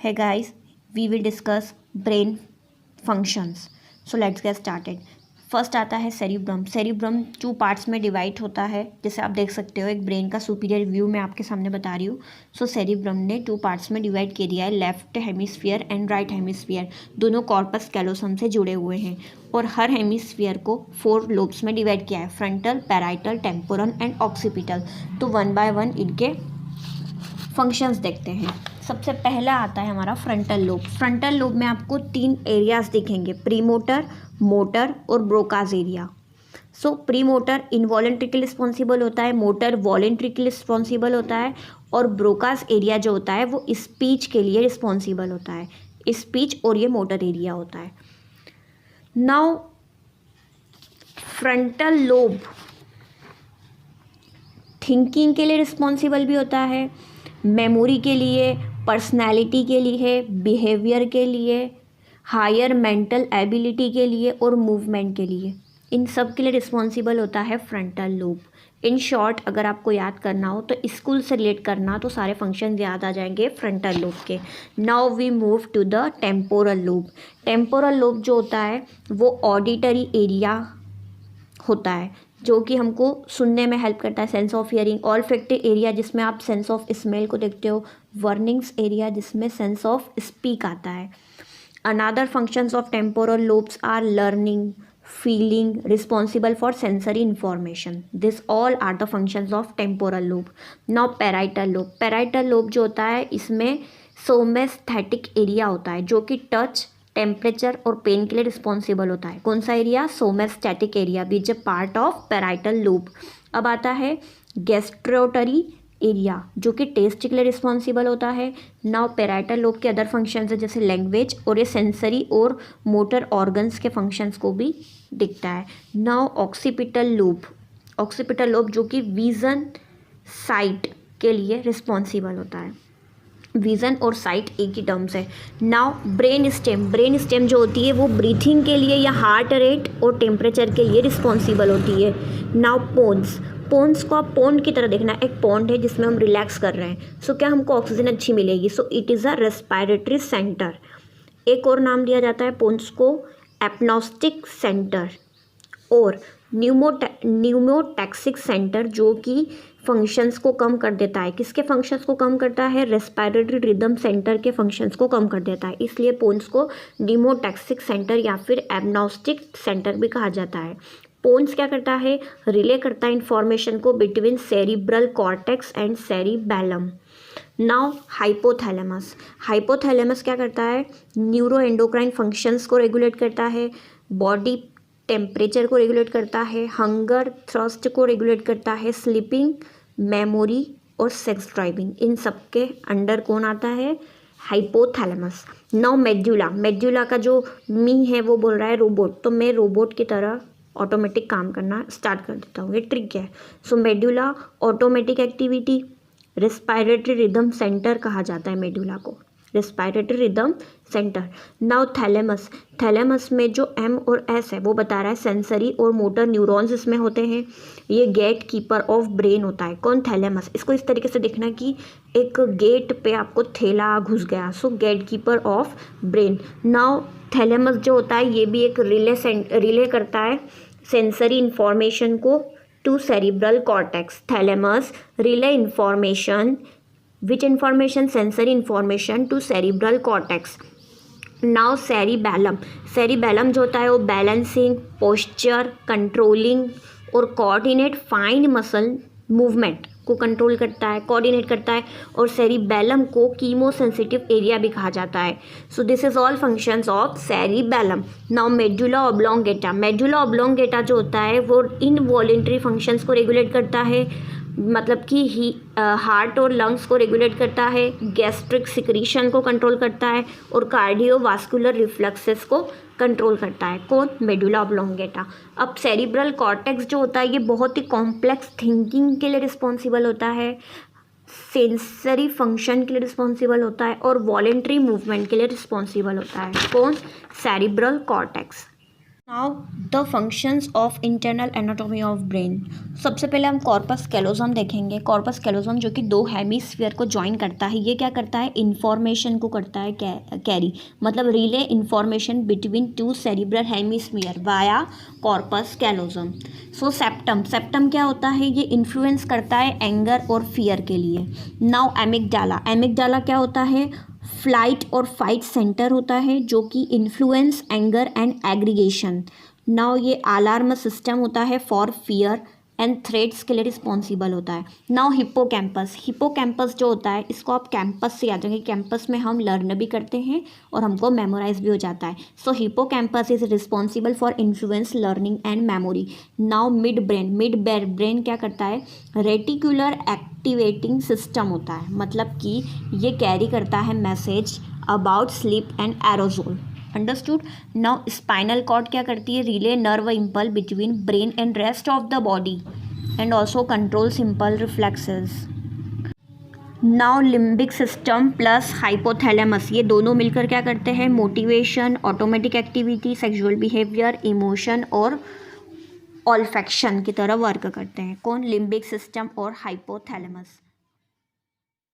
Hey guys, we will discuss brain functions. So let's get started. First आता है cerebrum. Cerebrum 2 parts में divide होता है. जैसे आप देख सकते हो एक ब्रेन का सुपीरियर व्यू मैं आपके सामने बता रही हूँ. सो सेरिब्रम ने 2 पार्ट्स में डिवाइड कर दिया है, left hemisphere and right hemisphere. दोनों कॉर्पस कैलोसम से जुड़े हुए हैं और हर हेमिस्फीयर को 4 लोब्स में डिवाइड किया है, frontal, parietal, temporal and occipital. तो वन बाय वन इनके फंक्शंस देखते हैं. सबसे पहला आता है हमारा फ्रंटल लोब. फ्रंटल लोब में आपको 3 एरियाज दिखेंगे, प्रीमोटर, मोटर और ब्रोकाज एरिया. सो प्रीमोटर इनवॉलेंट्री के लिए रिस्पॉन्सिबल होता है, मोटर वॉलेंट्री के लिए रिस्पॉन्सिबल होता है और ब्रोकाज एरिया जो होता है वो स्पीच के लिए रिस्पॉन्सिबल होता है. स्पीच और ये मोटर एरिया होता है. नाउ फ्रंटल लोब थिंकिंग के लिए रिस्पॉन्सिबल भी होता है, मेमोरी के लिए, पर्सनैलिटी के लिए, बिहेवियर के लिए, हायर मेंटल एबिलिटी के लिए और मूवमेंट के लिए. इन सब के लिए रिस्पॉन्सिबल होता है फ्रंटल लोब. इन शॉर्ट अगर आपको याद करना हो तो स्कूल से रिलेट करना तो सारे फंक्शन याद आ जाएंगे फ्रंटल लोब के. Now we move to the temporal lobe. Temporal lobe जो होता है वो ऑडिटरी एरिया होता है जो कि हमको सुनने में हेल्प करता है, sense of hearing. Olfactive area जिसमें आप सेंस ऑफ स्मेल को देखते हो, वर्निंग्स एरिया जिसमें सेंस ऑफ स्पीक आता है. Another functions of temporal lobes are learning, feeling, responsible for sensory information. This all are the functions of temporal lobe. Now parietal lobe. Parietal lobe जो होता है इसमें सोमेस्थेटिक एरिया होता है जो कि टच, टेम्परेचर और पेन के लिए रिस्पॉन्सिबल होता है. कौन सा area? Somesthetic area which a part of parietal lobe. अब आता है गैस्ट्रोटरी एरिया जो कि टेस्ट के लिए रिस्पॉन्सिबल होता है. नाउ पैराइटल लोब के अदर फंक्शंस है जैसे लैंग्वेज और ये सेंसरी और मोटर ऑर्गन्स के फंक्शंस को भी दिखता है. Now occipital lobe. Occipital lobe जो कि विजन, साइट के लिए रिस्पॉन्सिबल होता है. विज़न और साइट एक ही टर्म्स है. Now brain stem. Brain stem जो होती है वो ब्रीथिंग के लिए या हार्ट रेट और टेम्परेचर के लिए रिस्पॉन्सिबल होती है. नाउ पोन्स. पोन्स को आप पॉन्ड की तरह देखना. एक पॉन्ड है जिसमें हम रिलैक्स कर रहे हैं. सो क्या हमको ऑक्सीजन अच्छी मिलेगी? So it is a respiratory centre. एक और नाम दिया जाता है पोन्स को, एपनॉस्टिक सेंटर और न्यूमोटैक्सिक सेंटर जो कि फंक्शंस को कम कर देता है. किसके फंक्शंस को कम करता है? रेस्पिरेटरी रिदम सेंटर के फंक्शंस को कम कर देता है. इसलिए पोन्स को न्यूमोटैक्सिक सेंटर या फिर एपनॉस्टिक सेंटर भी कहा जाता है. पोन्स क्या करता है? रिले करता है इंफॉर्मेशन को between cerebral cortex and cerebellum. Now hypothalamus. Hypothalamus क्या करता है? न्यूरो एंडोक्राइन फंक्शंस को रेगुलेट करता है, बॉडी टेम्परेचर को रेगुलेट करता है, हंगर थ्रस्ट को रेगुलेट करता है, स्लीपिंग, मेमोरी और सेक्स ड्राइविंग. इन सब के अंडर कौन आता है? हाइपोथैलेमस. Now medulla. मेड्यूला का जो मी है वो बोल रहा है रोबोट, तो मैं रोबोट की तरह ऑटोमेटिक काम करना स्टार्ट कर देता हूँ. ये ट्रिक है. So medulla automatic activity, respiratory rhythm centre कहा जाता है मेड्यूला को, respiratory rhythm centre. Now thalamus. Thalamus में जो एम और एस है वो बता रहा है सेंसरी और मोटर न्यूरॉन्स इसमें होते हैं. ये गेट कीपर ऑफ ब्रेन होता है. कौन? थैलेमस. इसको इस तरीके से देखना कि एक गेट पे आपको थैला घुस गया. सो gate keeper of brain. Now thalamus जो होता है ये भी एक रिले करता है सेंसरी इंफॉर्मेशन को to cerebral cortex. Thalamus relay information, which information? sensory information to cerebral cortex. now cerebellum. cerebellum जो होता है वो बैलेंसिंग, पोस्चर, कंट्रोलिंग और कोऑर्डिनेट फाइन मसल मूवमेंट को कंट्रोल करता है, कोऑर्डिनेट करता है. और सेरिबेलम को कीमोसेंसिटिव एरिया भी कहा जाता है. So this is all functions of cerebellum. Now medulla oblongata. Medulla oblongata जो होता है वो इनवॉलेंट्री फंक्शंस को रेगुलेट करता है, मतलब कि हार्ट और लंग्स को रेगुलेट करता है, गैस्ट्रिक सिक्रीशन को कंट्रोल करता है और कार्डियोवास्कुलर रिफ्लेक्सेस को कंट्रोल करता है. कौन? Medulla oblongata. अब सेरिब्रल कॉर्टेक्स जो होता है ये बहुत ही कॉम्प्लेक्स थिंकिंग के लिए रिस्पॉन्सिबल होता है, सेंसरी फंक्शन के लिए रिस्पॉन्सिबल होता है और वॉलेंट्री मूवमेंट के लिए रिस्पॉन्सिबल होता है. कौन? Cerebral cortex. Now the functions of internal anatomy of brain. सबसे पहले हम कॉर्पस कैलोसम देखेंगे। कॉर्पस कैलोसम जो कि दो हेमिस्फीयर को ज्वाइन करता है, ये क्या करता है, इन्फॉर्मेशन को करता है कैरी, मतलब relay information between two cerebral hemisphere via corpus callosum. So septum, septum क्या होता है, ये इन्फ्लुएंस करता है एंगर और फियर के लिए। नाउ एमिगडाला, एमिगडाला क्या होता है, फ्लाइट और फाइट सेंटर होता है जो कि influence anger and aggregation. Now ये अलार्म सिस्टम होता है फॉर फियर एंड थ्रेट्स के लिए रिस्पॉन्सिबल होता है। नाउ हिप्पोकैम्पस, हिप्पोकैम्पस जो होता है इसको आप कैंपस से याद रखेंगे, कैंपस में हम लर्न भी करते हैं और हमको मेमोराइज भी हो जाता है। So hippocampus is responsible for influence learning and memory. Now midbrain, midbrain क्या करता है, रेटिकुलर एक्टिवेटिंग सिस्टम होता है, मतलब कि ये कैरी करता है message about sleep and arousal. Understood. Now spinal cord क्या करती है, relay nerve impulse between brain and rest of the body and also control simple reflexes. Now limbic system plus hypothalamus, ये दोनों मिलकर क्या करते हैं, motivation, automatic activity, sexual behaviour, emotion और ऑल्फैक्शन की तरह वर्क करते हैं। कौन, लिम्बिक सिस्टम और हाइपोथैलेमस।